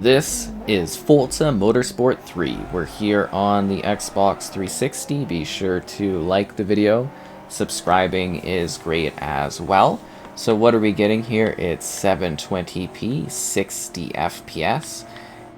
This is Forza Motorsport 3. We're here on the Xbox 360. Be sure to like the video. Subscribing is great as well. So what are we getting here? It's 720p, 60 FPS.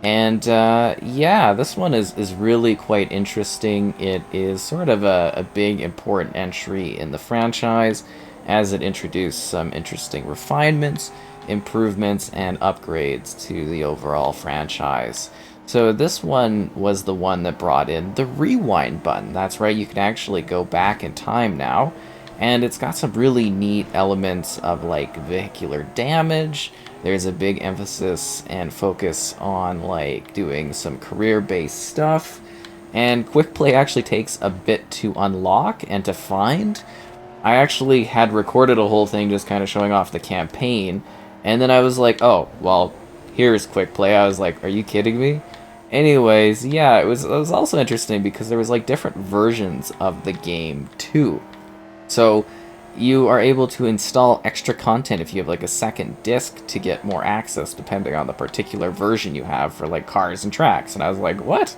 And yeah, this one is really quite interesting. It is sort of a big important entry in the franchise as it introduced some interesting refinements, improvements, and upgrades to the overall franchise. So this one was the one that brought in the rewind button. That's right, you can actually go back in time now, and it's got some really neat elements of like vehicular damage. There's a big emphasis and focus on like doing some career-based stuff, and quick play actually takes a bit to unlock and to find. I actually had recorded a whole thing just kind of showing off the campaign, and then I was like, oh, well, here's quick play. I was like, are you kidding me? Anyways, yeah, it was also interesting because there was like different versions of the game too. So you are able to install extra content if you have like a second disc to get more access depending on the particular version you have for like cars and tracks. And I was like, what?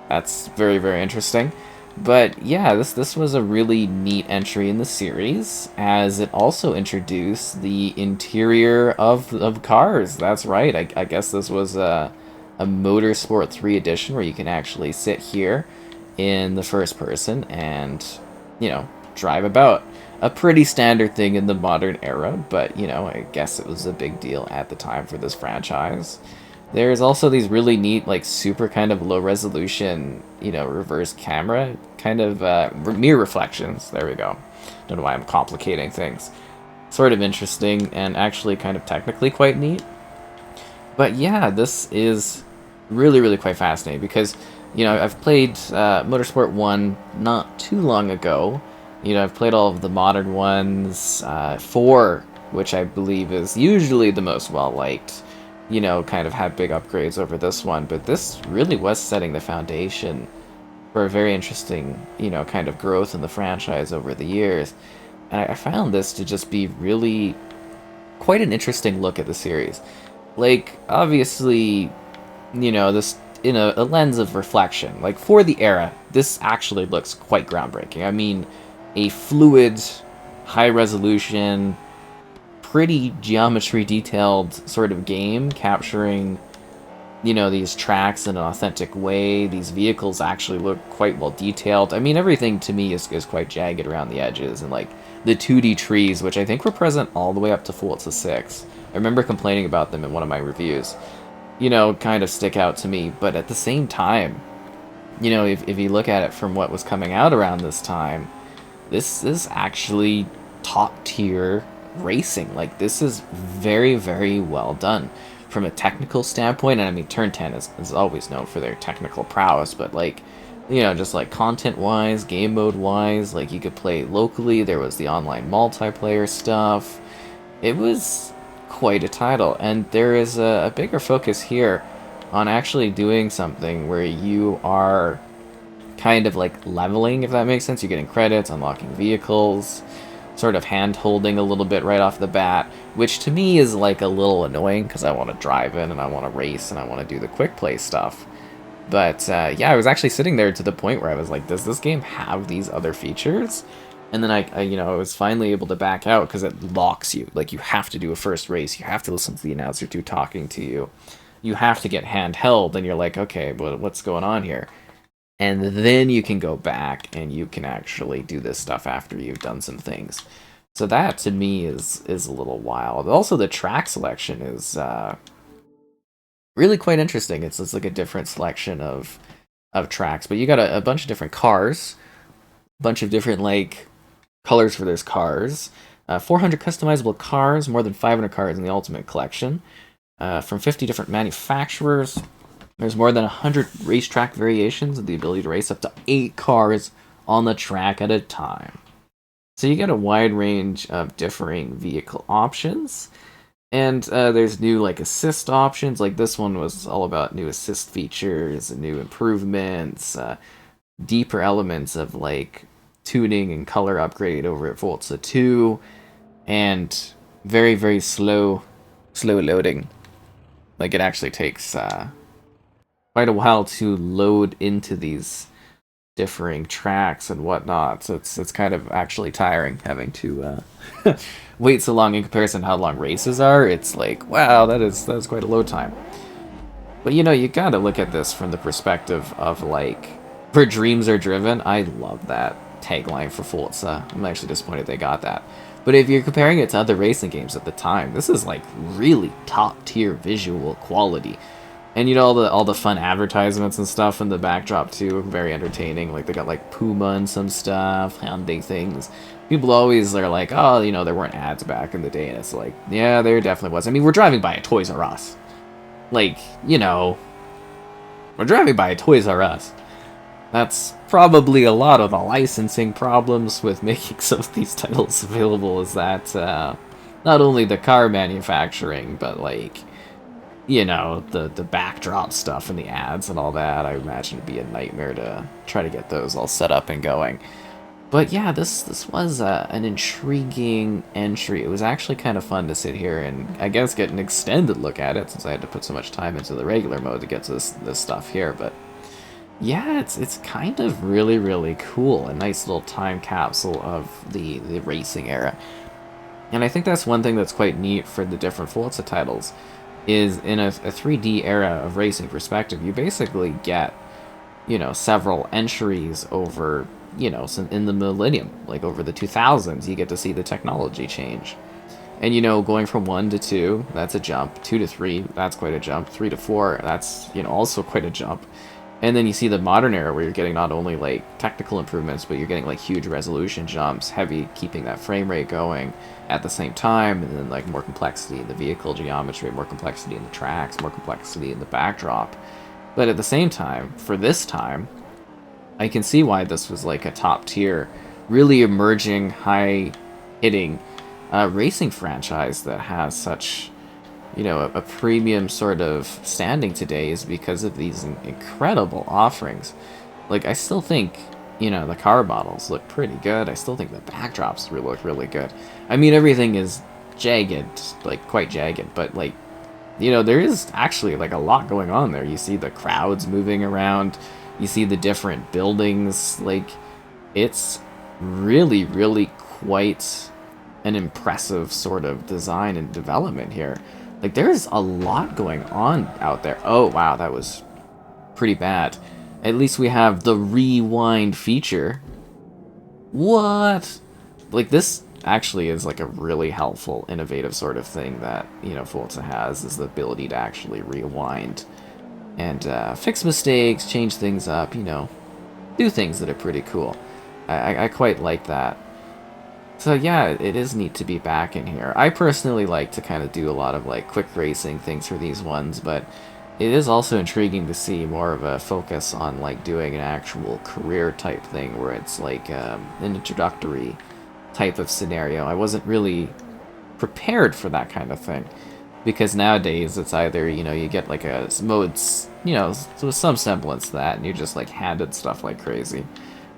That's very, very interesting. But yeah, this was a really neat entry in the series, as it also introduced the interior of cars. That's right. I guess this was a Motorsport 3 edition where you can actually sit here in the first person and, you know, drive about. A pretty standard thing in the modern era, but, you know, I guess it was a big deal at the time for this franchise. There's also these really neat, like, super kind of low-resolution, you know, reverse camera, kind of mirror reflections. There we go. Don't know why I'm complicating things. Sort of interesting and actually kind of technically quite neat. But yeah, this is really, really quite fascinating because, you know, I've played Motorsport 1 not too long ago. You know, I've played all of the modern ones. 4, which I believe is usually the most well-liked, you know, kind of had big upgrades over this one, but this really was setting the foundation for a very interesting, you know, kind of growth in the franchise over the years. And I found this to just be really quite an interesting look at the series. Like, obviously, you know, this in a lens of reflection. Like, for the era, this actually looks quite groundbreaking. I mean, a fluid, high-resolution, pretty geometry detailed sort of game, capturing, you know, these tracks in an authentic way. These vehicles actually look quite well detailed. I mean, everything to me is quite jagged around the edges, and like the 2D trees, which I think were present all the way up to Forza 6. I remember complaining about them in one of my reviews. You know, kind of stick out to me, but at the same time, you know, if you look at it from what was coming out around this time, this is actually top tier racing. Like, this is very, very well done from a technical standpoint. And I mean, Turn 10 is always known for their technical prowess, but like, you know, just like content wise, game mode wise, like you could play locally. There was the online multiplayer stuff. It was quite a title, and there is a bigger focus here on actually doing something where you are kind of like leveling, if that makes sense. You're getting credits, unlocking vehicles, sort of hand-holding a little bit right off the bat, which to me is like a little annoying because I want to drive in and I want to race and I want to do the quick play stuff. But yeah, I was actually sitting there to the point where I was like, does this game have these other features? And then I you know, I was finally able to back out because it locks you. Like, you have to do a first race, you have to listen to the announcer to talking to you, you have to get handheld, and you're like, okay, but what's going on here? And then you can go back and you can actually do this stuff after you've done some things. So that to me is a little wild. Also, the track selection is really quite interesting. It's like a different selection of tracks, but you got a bunch of different cars, a bunch of different like colors for those cars. 400 customizable cars, more than 500 cars in the Ultimate Collection, from 50 different manufacturers. There's more than 100 racetrack variations and the ability to race up to 8 cars on the track at a time. So you get a wide range of differing vehicle options. And there's new like assist options. Like, this one was all about new assist features and new improvements, deeper elements of like tuning and color upgrade over at Forza 2, and very, very slow loading. Like, it actually takes quite a while to load into these differing tracks and whatnot. So it's kind of actually tiring having to wait so long in comparison to how long races are. It's like, wow, that is quite a load time. But you know, you gotta look at this from the perspective of like, where dreams are driven. I love that tagline for Forza. I'm actually disappointed they got that. But if you're comparing it to other racing games at the time, this is like really top tier visual quality. And you know, all the fun advertisements and stuff in the backdrop too, very entertaining. Like they got like Puma and some stuff, Hyundai things. People always are like, oh, you know, there weren't ads back in the day, and it's like, yeah, there definitely was. I mean, we're driving by a Toys R Us. Like, you know, we're driving by a Toys R Us. That's probably a lot of the licensing problems with making some of these titles available, is that not only the car manufacturing, but like, you know, the backdrop stuff and the ads and all that. I imagine it'd be a nightmare to try to get those all set up and going. But yeah, this was an intriguing entry. It was actually kind of fun to sit here and, I guess, get an extended look at it, since I had to put so much time into the regular mode to get to this stuff here. But yeah, it's kind of really cool. A nice little time capsule of the racing era. And I think that's one thing that's quite neat for the different Forza titles, is in a 3D era of racing perspective, you basically get, you know, several entries over, you know, in the millennium, like over the 2000s, you get to see the technology change. And, you know, going from 1 to 2, that's a jump. 2 to 3, that's quite a jump. 3 to 4, that's, you know, also quite a jump. And then you see the modern era where you're getting not only, like, technical improvements, but you're getting, like, huge resolution jumps, heavy keeping that frame rate going at the same time, and then, like, more complexity in the vehicle geometry, more complexity in the tracks, more complexity in the backdrop. But at the same time, for this time, I can see why this was, like, a top-tier, really emerging, high-hitting racing franchise that has such, you know, a premium sort of standing today, is because of these incredible offerings. Like, I still think, you know, the car models look pretty good. I still think the backdrops look really good. I mean, everything is jagged, like, quite jagged, but, like, you know, there is actually, like, a lot going on there. You see the crowds moving around, you see the different buildings, like, it's really quite an impressive sort of design and development here. Like, there's a lot going on out there. Oh, wow, that was pretty bad. At least we have the rewind feature. What? Like, this actually is, like, a really helpful, innovative sort of thing that, you know, Forza has, is the ability to actually rewind and fix mistakes, change things up, you know, do things that are pretty cool. I quite like that. So yeah, it is neat to be back in here. I personally like to kind of do a lot of like quick racing things for these ones, but it is also intriguing to see more of a focus on like doing an actual career type thing where it's like an introductory type of scenario. I wasn't really prepared for that kind of thing, because nowadays it's either, you know, you get like a modes, you know, so some semblance to that, and you're just like handed stuff like crazy.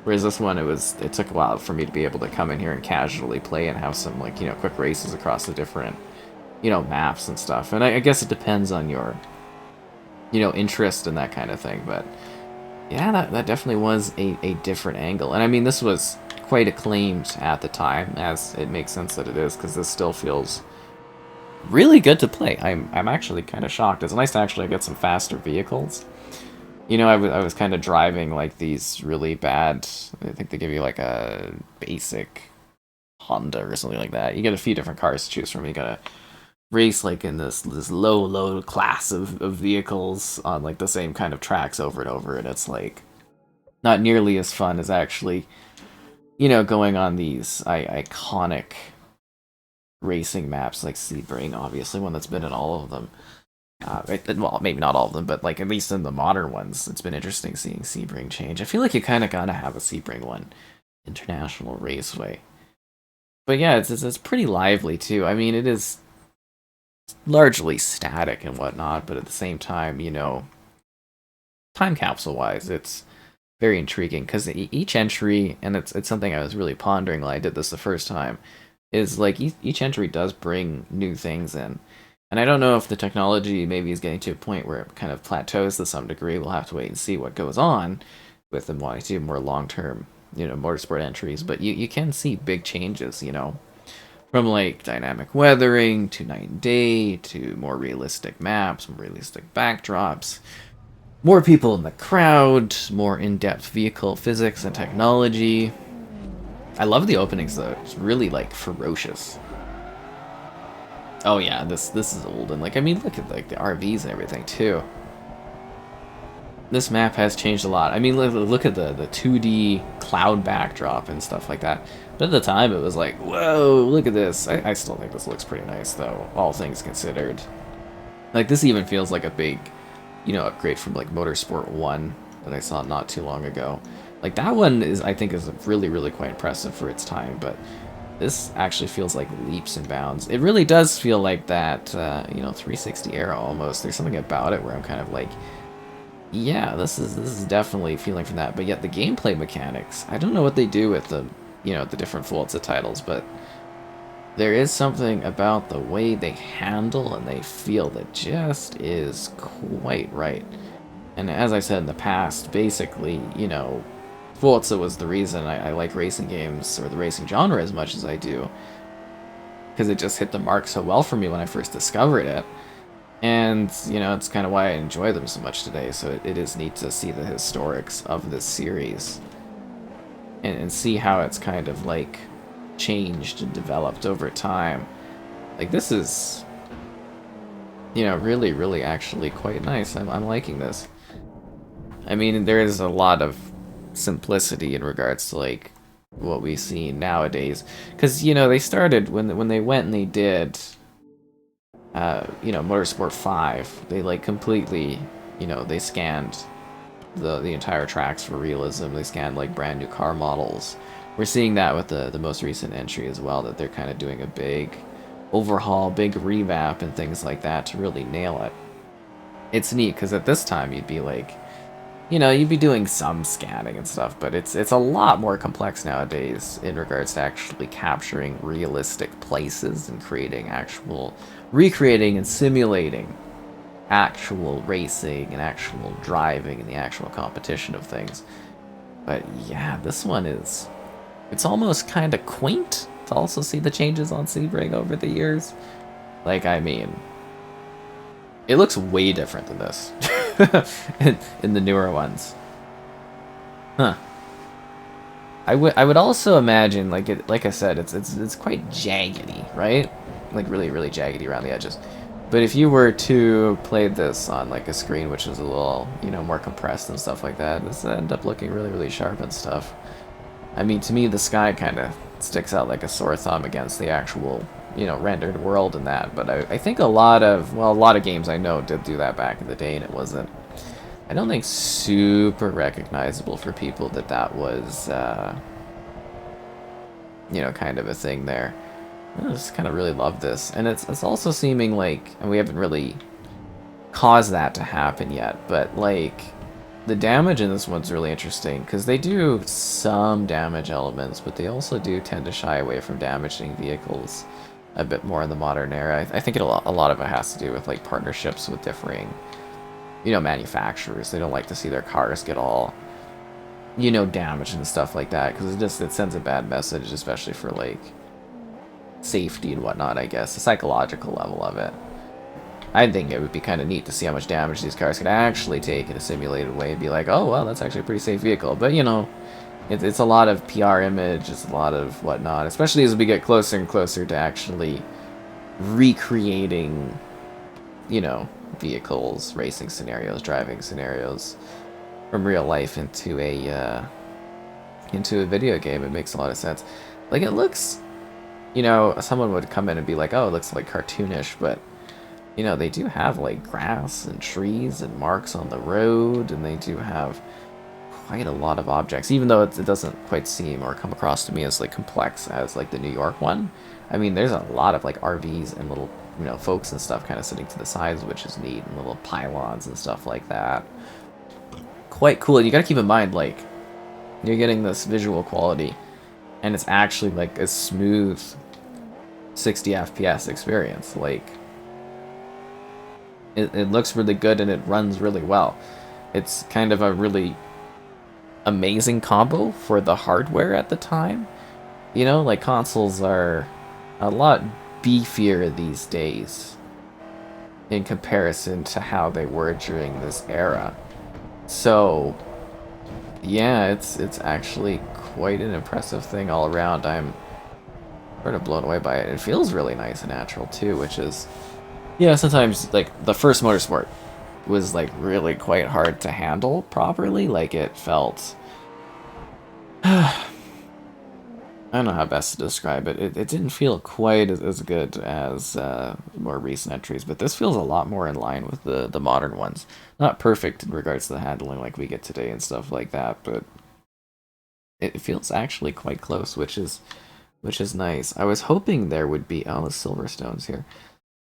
Whereas this one, it took a while for me to be able to come in here and casually play and have some, like, you know, quick races across the different, you know, maps and stuff. And I guess it depends on your, you know, interest in that kind of thing. But yeah, that definitely was a different angle. And I mean, this was quite acclaimed at the time, as it makes sense that it is, because this still feels really good to play. I'm actually kind of shocked. It's nice to actually get some faster vehicles. You know, I was kind of driving, like, these really bad, I think they give you, like, a basic Honda or something like that. You get a few different cars to choose from. You gotta race, like, in this low class of vehicles on, like, the same kind of tracks over and over, and it's, like, not nearly as fun as actually, you know, going on these iconic racing maps, like Sebring, obviously, one that's been in all of them. Well, maybe not all of them, but like at least in the modern ones, it's been interesting seeing Sebring change. I feel like you kind of gotta have a Sebring one, International Raceway. But yeah, it's pretty lively too. I mean, it is largely static and whatnot, but at the same time, you know, time capsule wise, it's very intriguing, because each entry, and it's something I was really pondering while I did this the first time, is like each entry does bring new things in. And I don't know if the technology maybe is getting to a point where it kind of plateaus to some degree. We'll have to wait and see what goes on with them wanting to do more long-term, motorsport entries. But you can see big changes, from like dynamic weathering to night and day to more realistic maps, more realistic backdrops, more people in the crowd, more in-depth vehicle physics and technology. I love the openings though. It's really like ferocious. Oh yeah, this is old, and like I mean look at like the RVs and everything too. This map has changed a lot. I mean look at the 2D cloud backdrop and stuff like that. But at the time it was like, whoa, look at this. I still think this looks pretty nice though, all things considered. Like this even feels like a big, upgrade from like Motorsport 1 that I saw not too long ago. Like that one I think is really, really quite impressive for its time, but this actually feels like leaps and bounds. It really does feel like that, 360 era almost. There's something about it where I'm kind of like, yeah, this is definitely feeling from that. But yet the gameplay mechanics, I don't know what they do with the, the different Forza titles, but there is something about the way they handle and they feel that just is quite right. And as I said in the past, basically, Forza was the reason I like racing games, or the racing genre, as much as I do. Because it just hit the mark so well for me when I first discovered it. And, it's kind of why I enjoy them so much today. So it is neat to see the historics of this series. And see how it's kind of, like, changed and developed over time. Like, this is, really, really actually quite nice. I'm liking this. I mean, there is a lot of simplicity in regards to like what we see nowadays, because they started when they went and they did Motorsport 5, they like completely they scanned the entire tracks for realism. They scanned like brand new car models. We're seeing that with the most recent entry as well, that they're kind of doing a big overhaul, big revamp and things like that to really nail it. It's neat because at this time you'd be like, you'd be doing some scanning and stuff, but it's a lot more complex nowadays in regards to actually capturing realistic places and recreating and simulating actual racing and actual driving and the actual competition of things. But yeah, this one it's almost kind of quaint to also see the changes on Sebring over the years. Like, I mean, it looks way different than this. in the newer ones. Huh. I would also imagine, like I said, it's quite jaggedy, right? Like really, really jaggedy around the edges. But if you were to play this on like a screen which is a little, more compressed and stuff like that, this would end up looking really, really sharp and stuff. I mean, to me, the sky kind of sticks out like a sore thumb against the actual, rendered world and that. But I think a lot of games I know did do that back in the day, and it wasn't, I don't think, super recognizable for people that was, kind of a thing there. I just kind of really love this. And it's also seeming like, and we haven't really caused that to happen yet, but like, the damage in this one's really interesting, because they do some damage elements, but they also do tend to shy away from damaging vehicles a bit more in the modern era. I think a lot of it has to do with like partnerships with differing, manufacturers. They don't like to see their cars get all, damaged and stuff like that, because it sends a bad message, especially for like safety and whatnot, I guess, the psychological level of it. I think it would be kind of neat to see how much damage these cars could actually take in a simulated way and be like, oh, well, that's actually a pretty safe vehicle. But, it's a lot of PR image, it's a lot of whatnot, especially as we get closer and closer to actually recreating, vehicles, racing scenarios, driving scenarios from real life into a video game. It makes a lot of sense. Like, it looks, someone would come in and be like, oh, it looks like cartoonish, but they do have like grass and trees and marks on the road, and they do have quite a lot of objects, even though it doesn't quite seem or come across to me as like complex as like the New York one. I mean, there's a lot of like RVs and little, folks and stuff kind of sitting to the sides, which is neat, and little pylons and stuff like that. Quite cool. And you gotta keep in mind, like, you're getting this visual quality, and it's actually like a smooth 60 FPS experience. Like, It looks really good and it runs really well. It's kind of a really amazing combo for the hardware at the time. You know, like consoles are a lot beefier these days in comparison to how they were during this era. So, yeah, it's actually quite an impressive thing all around. I'm sort of blown away by it. It feels really nice and natural too, which is, yeah, sometimes like the first Motorsport was like really quite hard to handle properly. Like it felt I don't know how best to describe it. It didn't feel quite as good as more recent entries, but this feels a lot more in line with the modern ones. Not perfect in regards to the handling like we get today and stuff like that, but it feels actually quite close, which is nice. I was hoping there would be the Silverstones here.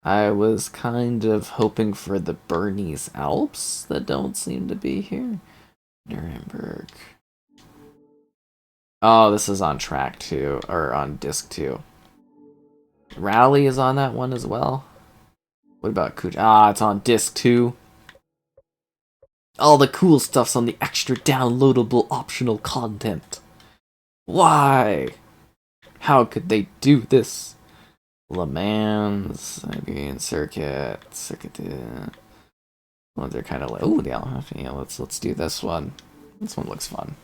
I was kind of hoping for the Bernese Alps that don't seem to be here. Nuremberg. Oh, this is on track 2, or on disc 2. Rally is on that one as well. What about Kuj? Ah, it's on disc 2. All the cool stuff's on the extra downloadable optional content. Why? How could they do this? Le Mans, Iberian Circuit. Well, they're kind of like, oh, yeah, let's do this one. This one looks fun.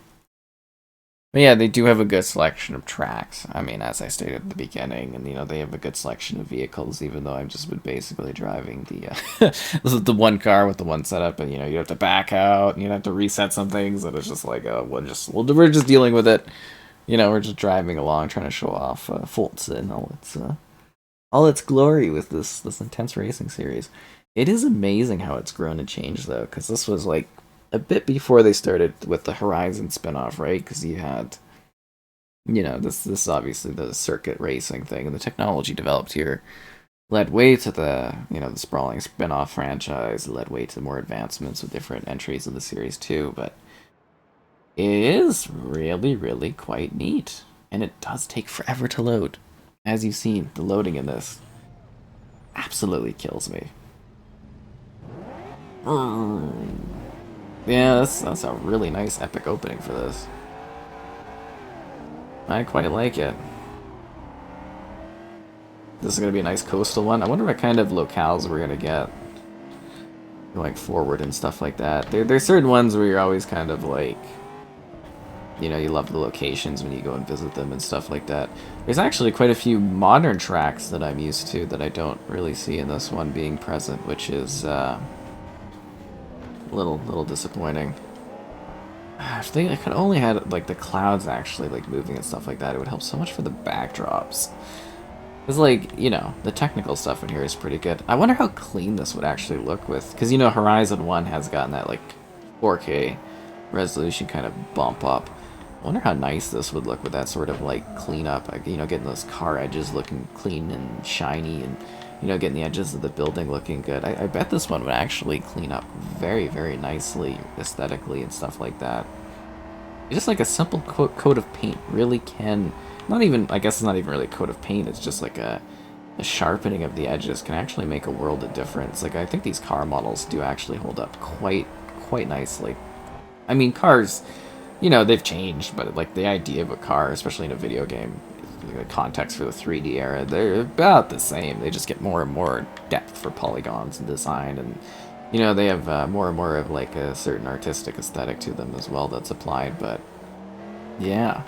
But yeah, they do have a good selection of tracks. I mean, as I stated at the beginning, and they have a good selection of vehicles. Even though I've just been basically driving the one car with the one setup, and you have to back out, and you have to reset some things, and it's just like, we're just dealing with it. We're just driving along, trying to show off Forza and all its glory with this intense racing series. It is amazing how it's grown and changed though, because this was like a bit before they started with the Horizon spinoff, right? Because you had, this obviously the circuit racing thing, and the technology developed here led way to the sprawling spinoff franchise, led way to more advancements with different entries of the series too. But it is really, really quite neat, and it does take forever to load. As you've seen, the loading in this absolutely kills me. Yeah, that's a really nice epic opening for this. I quite like it. This is going to be a nice coastal one. I wonder what kind of locales we're going to get going forward and stuff like that. There's certain ones where you're always kind of like, you love the locations when you go and visit them and stuff like that. There's actually quite a few modern tracks that I'm used to that I don't really see in this one being present, which is a little disappointing. If they could only had like the clouds actually like moving and stuff like that, it would help so much for the backdrops. Because the technical stuff in here is pretty good. I wonder how clean this would actually look with, because Horizon 1 has gotten that like 4K resolution kind of bump up. I wonder how nice this would look with that sort of like cleanup, like, getting those car edges looking clean and shiny, and getting the edges of the building looking good. I bet this one would actually clean up very, very nicely aesthetically and stuff like that. Just like a simple coat of paint really can, not even, I guess it's not even really a coat of paint, it's just like a sharpening of the edges can actually make a world of difference. Like, I think these car models do actually hold up quite nicely. I mean, cars, they've changed, but like the idea of a car, especially in a video game, the context for the 3D era, they're about the same. They just get more and more depth for polygons and design, and they have more and more of like a certain artistic aesthetic to them as well that's applied. But yeah,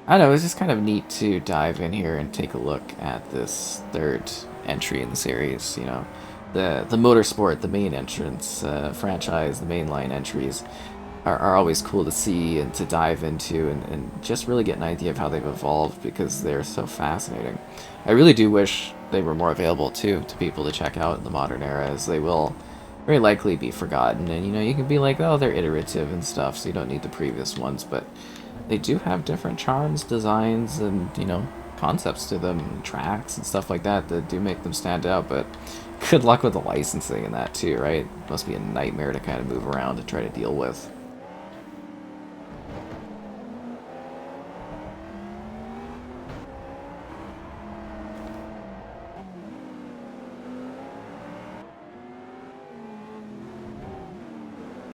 I don't know, it's just kind of neat to dive in here and take a look at this third entry in the series. The Motorsport, the main entrance franchise, the mainline entries are always cool to see and to dive into, and just really get an idea of how they've evolved, because they're so fascinating. I really do wish they were more available too to people to check out in the modern era, as they will very likely be forgotten. And you can be like, oh, they're iterative and stuff, so you don't need the previous ones, but they do have different charms, designs, and concepts to them, tracks and stuff like that do make them stand out. But good luck with the licensing and that too, right? Must be a nightmare to kind of move around and try to deal with.